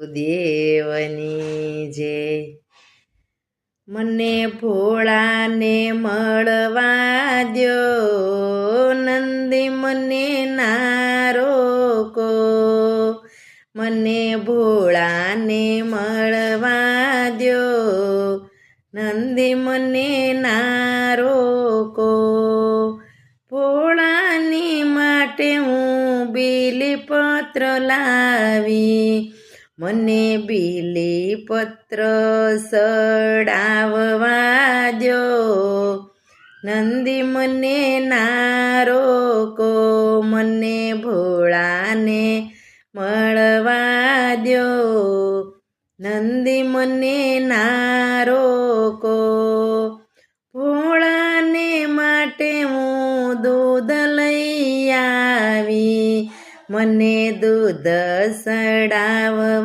દેવની જય. મને ભોળાને મળવા દ્યો, નંદી મને ના રોકો. મને ભોળાને મળવા દ્યો, નંદી મને ના રોકો. ભોળાની માટે હું બીલીપત્ર લાવી, મને બીલીપત્ર ચડાવવા દ્યો, નંદી મને ના રોકો. મને ભોળાને મળવા દ્યો, નંદી મને ના રોકો. ભોળાને માટે હું દૂધ લઈ આવી, મને દૂધ ચડાવવા